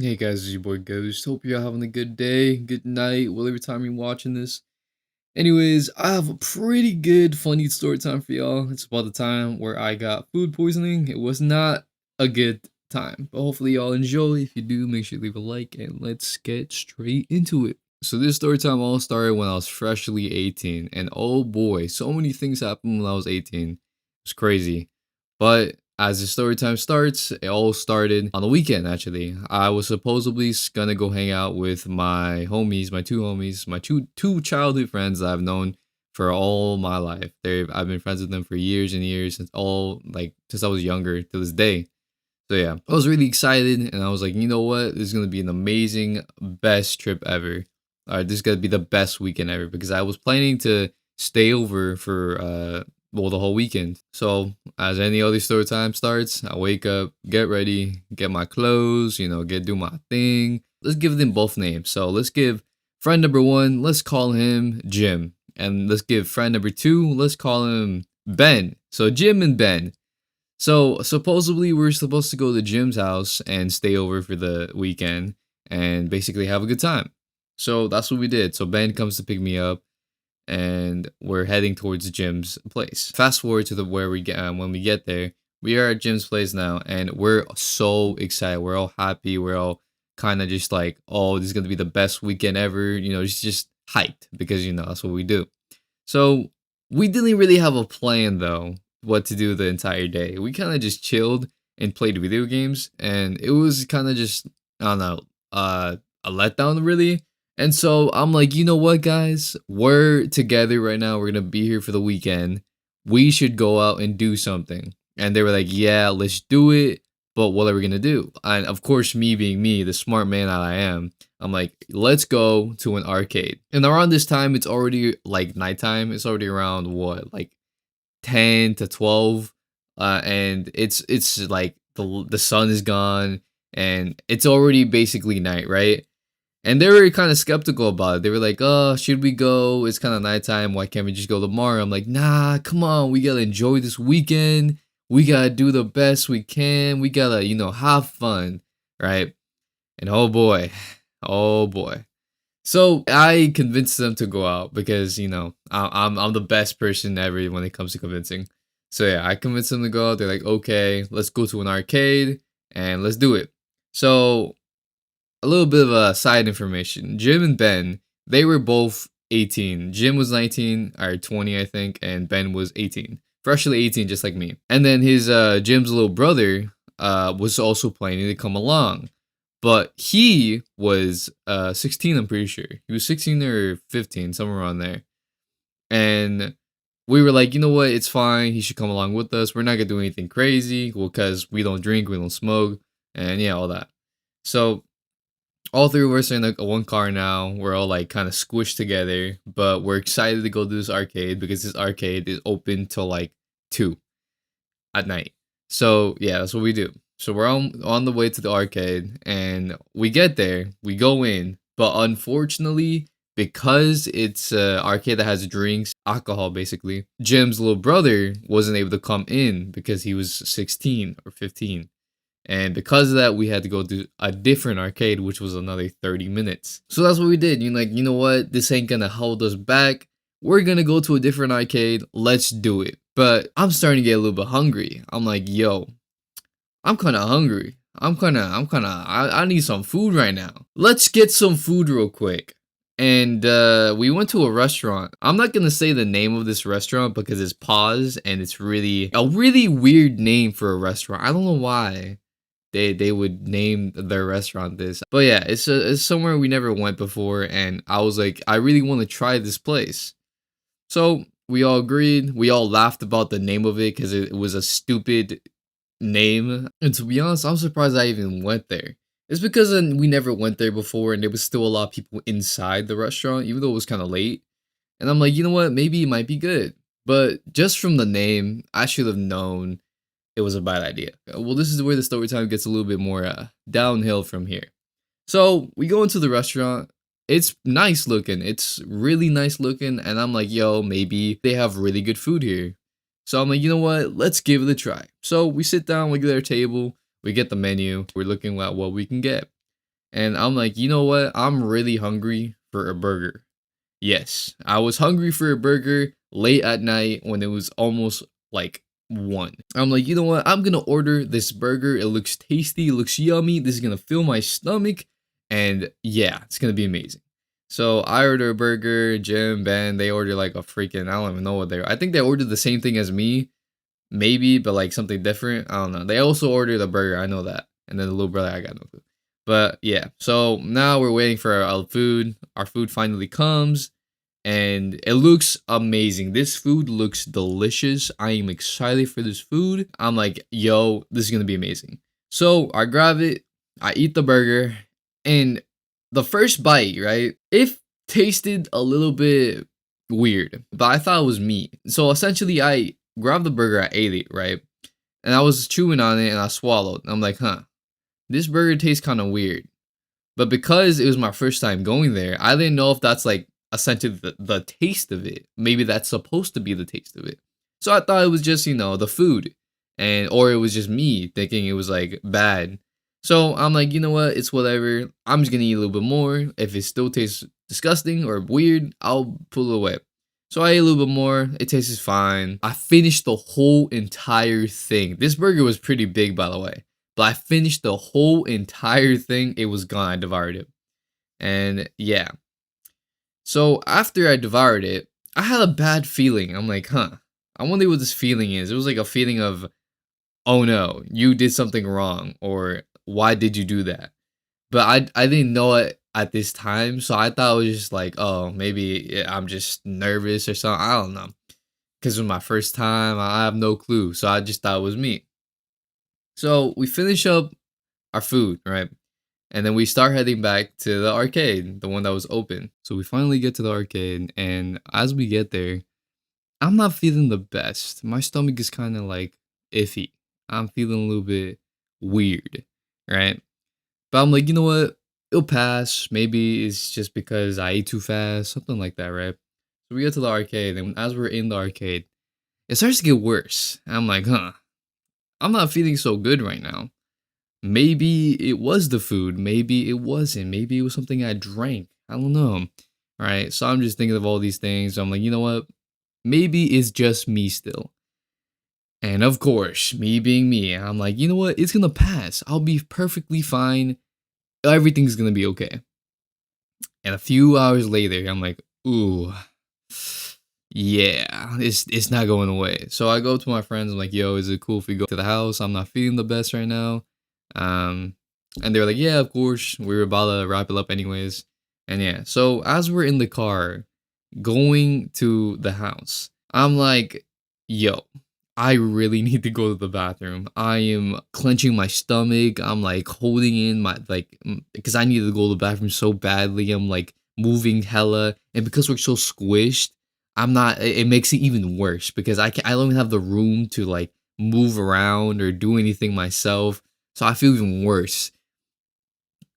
Hey guys, it's your boy Ghost. Hope you're having a good day, good night, whatever time you're watching this. Anyways, I have a pretty good funny story time for y'all. It's about the time where I got food poisoning. It was not a good time, but hopefully y'all enjoy. If you do, make sure you leave a like and let's get straight into it. So this story time all started when I was freshly 18, and oh boy, so many things happened when I was 18. It's crazy. But as the story time starts, it all started on the weekend actually. I was supposedly gonna go hang out with my homies, my two homies, my two childhood friends that I've known for all my life. I've been friends with them for years and years since I was younger to this day. So yeah, I was really excited and I was like, you know what? This is gonna be an amazing, best trip ever. Alright, this is gonna be the best weekend ever because I was planning to stay over for the whole weekend. So as any other story time starts, I wake up, get ready, get my clothes, get do my thing. Let's give them both names. So let's give friend number one, let's call him Jim. And let's give friend number two, let's call him Ben. So Jim and Ben. So supposedly we're supposed to go to Jim's house and stay over for the weekend and basically have a good time. So that's what we did. So Ben comes to pick me up and we're heading towards Jim's place. Fast forward to the where we get when we get there, we are at Jim's place now and we're so excited. We're all happy. We're all kind of just like, oh, this is gonna be the best weekend ever. It's just hyped because that's what we do. So we didn't really have a plan though, what to do the entire day. We kind of just chilled and played video games, and it was kind of just I don't know, a letdown really. And so I'm like, you know what, guys, we're together right now. We're gonna be here for the weekend. We should go out and do something. And they were like, yeah, let's do it. But what are we gonna do? And of course, me being me, the smart man that I am, I'm like, let's go to an arcade. And around this time, it's already like nighttime. It's already around what, like 10 to 12. And it's like the sun is gone and it's already basically night, right? And they were kind of skeptical about it. They were like, "Oh, should we go? It's kind of nighttime. Why can't we just go tomorrow?" I'm like, "Nah, come on. We gotta enjoy this weekend. We gotta do the best we can. We gotta, have fun, right?" And oh boy, oh boy. So I convinced them to go out because I'm the best person ever when it comes to convincing. So yeah, I convinced them to go out. They're like, "Okay, let's go to an arcade and let's do it." So a little bit of a side information. Jim and Ben, they were both 18. Jim was 19 or 20, I think, and Ben was 18. Freshly 18, just like me. And then his Jim's little brother was also planning to come along. But he was 16, I'm pretty sure. He was 16 or 15, somewhere around there. And we were like, you know what? It's fine. He should come along with us. We're not going to do anything crazy because we don't drink, we don't smoke, and yeah, all that. So all three of us are in like one car now. We're all like kind of squished together, but we're excited to go to this arcade because this arcade is open till like 2 at night. So yeah, that's what we do. So we're on the way to the arcade and we get there, we go in, but unfortunately, because it's a arcade that has drinks, alcohol basically, Jim's little brother wasn't able to come in because he was 16 or 15. And because of that, we had to go to a different arcade, which was another 30 minutes. So that's what we did. You're like, you know what? This ain't gonna hold us back. We're gonna go to a different arcade. Let's do it. But I'm starting to get a little bit hungry. I'm like, yo, I'm kind of hungry. I need some food right now. Let's get some food real quick. And we went to a restaurant. I'm not gonna say the name of this restaurant because it's paused and it's really a really weird name for a restaurant. I don't know why they would name their restaurant this. But yeah, it's somewhere we never went before, and I was like, I really want to try this place. So we all agreed. We all laughed about the name of it because it was a stupid name. And to be honest, I'm surprised I even went there. It's because we never went there before, and there was still a lot of people inside the restaurant, even though it was kind of late. And I'm like, you know what? Maybe it might be good. But just from the name, I should have known it was a bad idea. Well, this is where the story time gets a little bit more downhill from here. So we go into the restaurant. It's nice looking. It's really nice looking. And I'm like, yo, maybe they have really good food here. So I'm like, you know what? Let's give it a try. So we sit down, we get our table, we get the menu, we're looking at what we can get. And I'm like, you know what? I'm really hungry for a burger. Yes, I was hungry for a burger late at night when it was almost like 1. I'm like, you know what? I'm gonna order this burger. It looks tasty, it looks yummy. This is gonna fill my stomach. And yeah, it's gonna be amazing. So I order a burger, Jim, Ben, they order like a freaking, I don't even know what they I think they ordered the same thing as me, maybe, but like something different. I don't know. They also ordered a burger, I know that. And then the little brother, I got no food. But yeah, so now we're waiting for our food. Our food finally comes and it looks amazing. This food looks delicious. I am excited for this food. I'm like, yo, this is gonna be amazing. So I grab it, I eat the burger, and the first bite, right? It tasted a little bit weird, but I thought it was meat. So essentially, I grabbed the burger, I ate it, right? And I was chewing on it and I swallowed. I'm like, huh, this burger tastes kind of weird. But because it was my first time going there, I didn't know if that's like essentially the taste of it. Maybe that's supposed to be the taste of it. So I thought it was just, the food. And or it was just me thinking it was like bad. So I'm like, you know what? It's whatever. I'm just gonna eat a little bit more. If it still tastes disgusting or weird, I'll pull it away. So I ate a little bit more. It tastes fine. I finished the whole entire thing. This burger was pretty big, by the way. But I finished the whole entire thing. It was gone. I devoured it. And yeah. So after I devoured it, I had a bad feeling. I'm like, huh. I wonder what this feeling is. It was like a feeling of, oh no, you did something wrong. Or why did you do that? But I didn't know it at this time. So I thought it was just like, oh, maybe I'm just nervous or something. I don't know. Because it was my first time. I have no clue. So I just thought it was me. So we finish up our food, right? And then we start heading back to the arcade, the one that was open. So we finally get to the arcade, and as we get there, I'm not feeling the best. My stomach is kind of like iffy. I'm feeling a little bit weird, right? But I'm like, you know what? It'll pass. Maybe it's just because I ate too fast, something like that, right? So we get to the arcade, and as we're in the arcade, it starts to get worse. And I'm like, huh, I'm not feeling so good right now. Maybe it was the food, maybe it wasn't, maybe it was something I drank. I don't know. Right? So I'm just thinking of all these things. I'm like, you know what? Maybe it's just me still. And of course, me being me, I'm like, you know what? It's gonna pass. I'll be perfectly fine. Everything's gonna be okay. And a few hours later, I'm like, ooh, yeah, it's not going away. So I go to my friends. I'm like, yo, is it cool if we go to the house? I'm not feeling the best right now. Um, and they were like, yeah, of course. We were about to wrap it up anyways. And yeah, so as we're in the car going to the house, I'm like, yo, I really need to go to the bathroom. I am clenching my stomach. I'm like holding in my because I need to go to the bathroom so badly. I'm like moving hella, and because we're so squished, I'm not. It makes it even worse because I don't even have the room to like move around or do anything myself. So I feel even worse.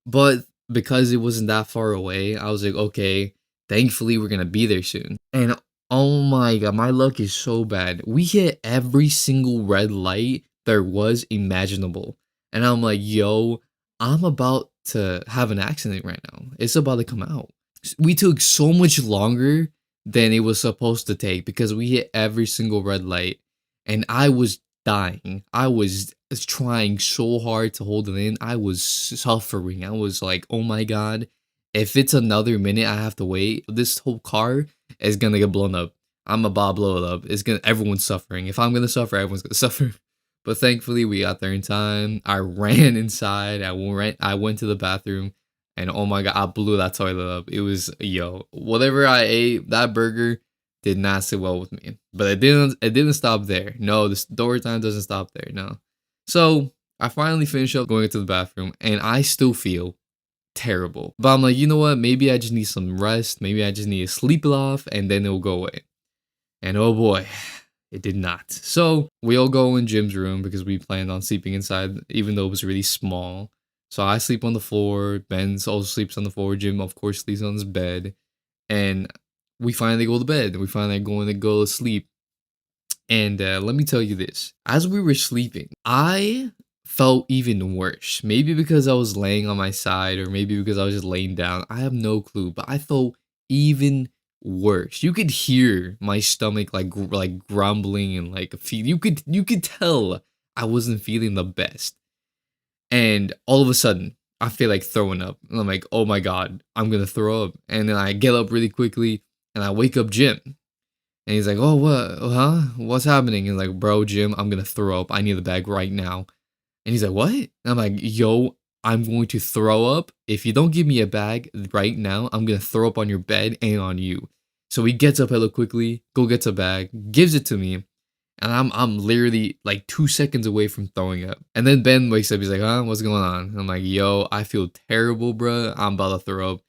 But because it wasn't that far away, I was like, okay, thankfully we're gonna be there soon. And oh my god, my luck is so bad. We hit every single red light there was imaginable. And I'm like, yo, I'm about to have an accident right now. It's about to come out. We took so much longer than it was supposed to take because we hit every single red light and I was dying. I was trying so hard to hold it in. I was suffering. I was like, oh my god, if it's another minute I have to wait, this whole car is gonna get blown up. I'm about to blow it up. It's gonna everyone's suffering. If I'm gonna suffer, everyone's gonna suffer. But thankfully we got there in time. I ran inside. I went to the bathroom and oh my god, I blew that toilet up. It was yo, whatever I ate, that burger did not sit well with me. But it didn't stop there. No, the story time doesn't stop there. No. So I finally finished up going into the bathroom and I still feel terrible. But I'm like, you know what? Maybe I just need some rest. Maybe I just need to sleep it off and then it'll go away. And oh boy, it did not. So we all go in Jim's room because we planned on sleeping inside, even though it was really small. So I sleep on the floor. Ben also sleeps on the floor. Jim, of course, sleeps on his bed. And we finally go to bed. We finally going to go to sleep. And let me tell you this: as we were sleeping, I felt even worse. Maybe because I was laying on my side, or maybe because I was just laying down. I have no clue, but I felt even worse. You could hear my stomach like like grumbling and like feel. You could tell I wasn't feeling the best. And all of a sudden, I feel like throwing up. And I'm like, oh my god, I'm gonna throw up. And then I get up really quickly and I wake up Jim. And he's like, oh, what? Huh? What's happening? And like, bro, Jim, I'm gonna throw up. I need the bag right now. And he's like, what? And I'm like, yo, I'm going to throw up. If you don't give me a bag right now, I'm gonna throw up on your bed and on you. So he gets up hella quickly, go gets a bag, gives it to me, and I'm literally like 2 seconds away from throwing up. And then Ben wakes up, he's like, huh, what's going on? And I'm like, yo, I feel terrible, bro. I'm about to throw up.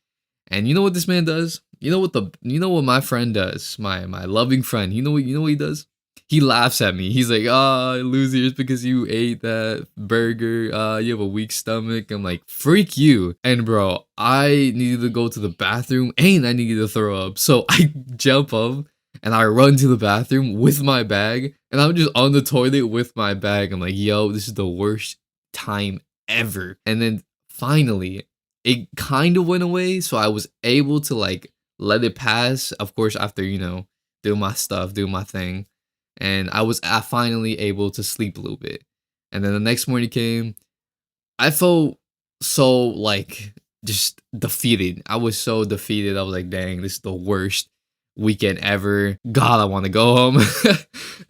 And you know what this man does? You know what my friend does? My loving friend. You know what he does? He laughs at me. He's like, "Ah, loser, it's because you ate that burger. You have a weak stomach." I'm like, "Freak you." And bro, I needed to go to the bathroom and I needed to throw up. So I jump up and I run to the bathroom with my bag, and I'm just on the toilet with my bag. I'm like, "Yo, this is the worst time ever." And then finally, it kind of went away, so I was able to like let it pass. Of course, after doing my stuff, doing my thing, and I finally able to sleep a little bit. And then the next morning came. I felt so like just defeated. I was so defeated. I was like, dang, this is the worst weekend ever. God, I want to go home.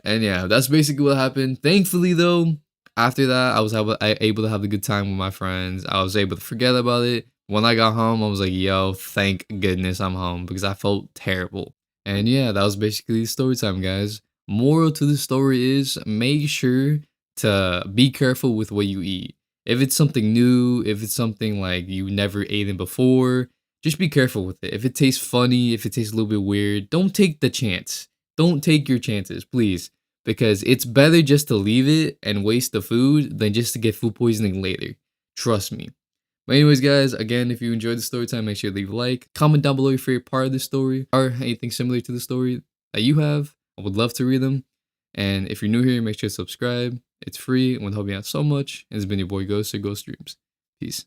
And yeah, that's basically what happened. Thankfully, though, after that, able to have a good time with my friends. I was able to forget about it. When I got home, I was like, yo, thank goodness I'm home because I felt terrible. And yeah, that was basically story time, guys. Moral to the story is make sure to be careful with what you eat. If it's something new, if it's something like you never eaten before, just be careful with it. If it tastes funny, if it tastes a little bit weird, don't take the chance. Don't take your chances, please. Because it's better just to leave it and waste the food than just to get food poisoning later. Trust me. But anyways, guys, again, if you enjoyed the story time, make sure to leave a like. Comment down below your favorite part of the story or anything similar to the story that you have. I would love to read them. And if you're new here, make sure to subscribe. It's free and would help me out so much. And it's been your boy Ghost or Ghost Dreams. Peace.